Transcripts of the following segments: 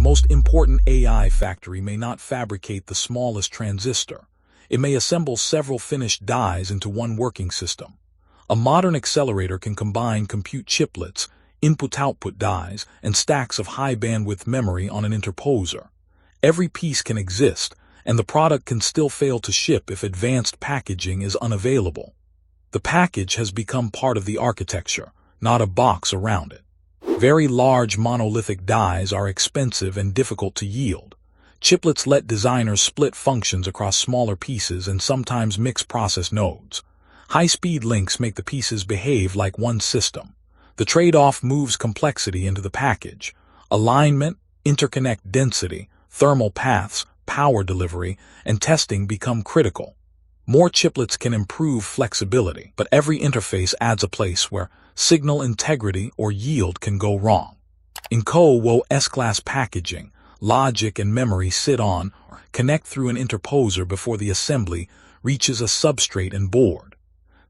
most important AI factory may not fabricate the smallest transistor. It may assemble several finished dies into one working system. A modern accelerator can combine compute chiplets, input-output dies, and stacks of high-bandwidth memory on an interposer. Every piece can exist, and the product can still fail to ship if advanced packaging is unavailable. The package has become part of the architecture, not a box around it. Very large monolithic dies are expensive and difficult to yield. Chiplets let designers split functions across smaller pieces and sometimes mix process nodes. High-speed links make the pieces behave like one system. The trade-off moves complexity into the package. Alignment, interconnect density, thermal paths, power delivery, and testing become critical. More chiplets can improve flexibility, but every interface adds a place where signal integrity or yield can go wrong. In Kokoro S-class packaging, logic and memory sit on or connect through an interposer before the assembly reaches a substrate and board.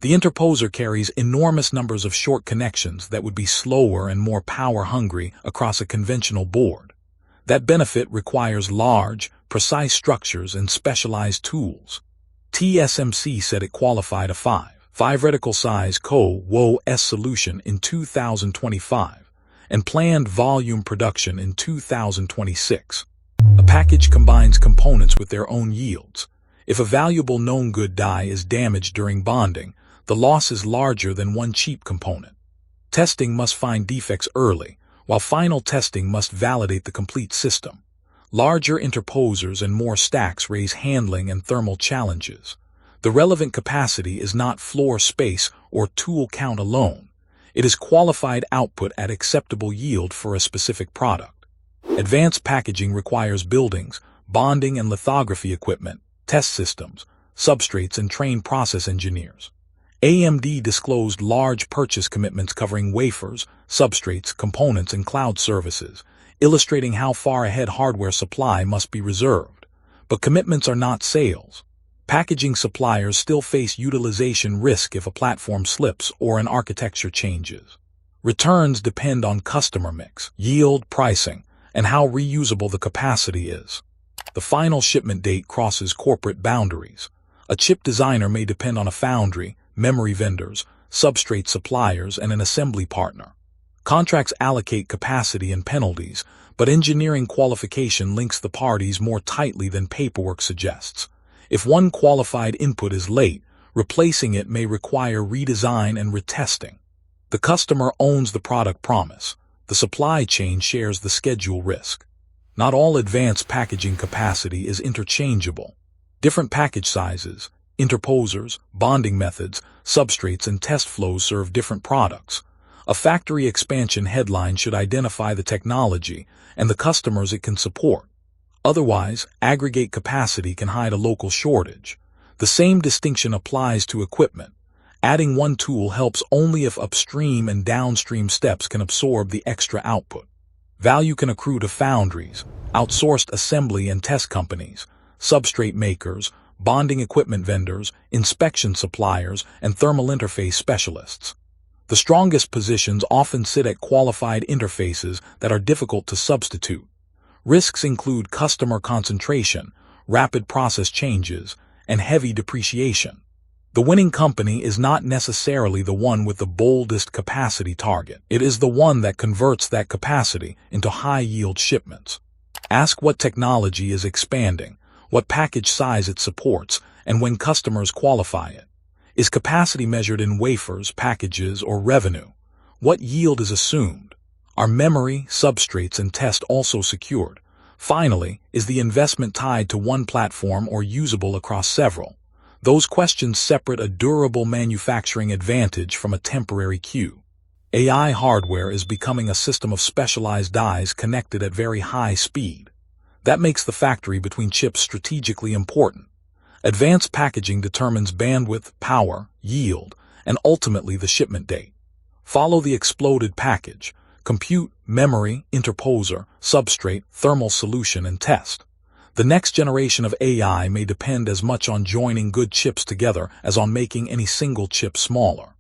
The interposer carries enormous numbers of short connections that would be slower and more power-hungry across a conventional board. That benefit requires large, precise structures and specialized tools. TSMC said it qualified a 5 reticle-size Kokoro S solution in 2025 and planned volume production in 2026. A package combines components with their own yields. If a valuable known good die is damaged during bonding, the loss is larger than one cheap component. Testing must find defects early, while final testing must validate the complete system. Larger interposers and more stacks raise handling and thermal challenges. The relevant capacity is not floor space or tool count alone. It is qualified output at acceptable yield for a specific product. Advanced packaging requires buildings, bonding and lithography equipment, test systems, substrates, and trained process engineers. AMD disclosed large purchase commitments covering wafers, substrates, components, and cloud services, illustrating how far ahead hardware supply must be reserved. But commitments are not sales. Packaging suppliers still face utilization risk if a platform slips or an architecture changes. Returns depend on customer mix, yield, pricing, and how reusable the capacity is. The final shipment date crosses corporate boundaries. A chip designer may depend on a foundry, memory vendors, substrate suppliers, and an assembly partner. Contracts allocate capacity and penalties, but engineering qualification links the parties more tightly than paperwork suggests. If one qualified input is late, replacing it may require redesign and retesting. The customer owns the product promise. The supply chain shares the schedule risk. Not all advanced packaging capacity is interchangeable. Different package sizes, interposers, bonding methods, substrates, and test flows serve different products. A factory expansion headline should identify the technology and the customers it can support. Otherwise, aggregate capacity can hide a local shortage. The same distinction applies to equipment. Adding one tool helps only if upstream and downstream steps can absorb the extra output. Value can accrue to foundries, outsourced assembly and test companies, substrate makers, bonding equipment vendors, inspection suppliers, and thermal interface specialists. The strongest positions often sit at qualified interfaces that are difficult to substitute. Risks include customer concentration, rapid process changes, and heavy depreciation. The winning company is not necessarily the one with the boldest capacity target. It is the one that converts that capacity into high-yield shipments. Ask what technology is expanding, what package size it supports, and when customers qualify it. Is capacity measured in wafers, packages, or revenue? What yield is assumed? Are memory, substrates, and test also secured? Finally, is the investment tied to one platform or usable across several? Those questions separate a durable manufacturing advantage from a temporary queue. AI hardware is becoming a system of specialized dies connected at very high speed. That makes the factory between chips strategically important. Advanced packaging determines bandwidth, power, yield, and ultimately the shipment date. Follow the exploded package: compute, memory, interposer, substrate, thermal solution, and test. The next generation of AI may depend as much on joining good chips together as on making any single chip smaller.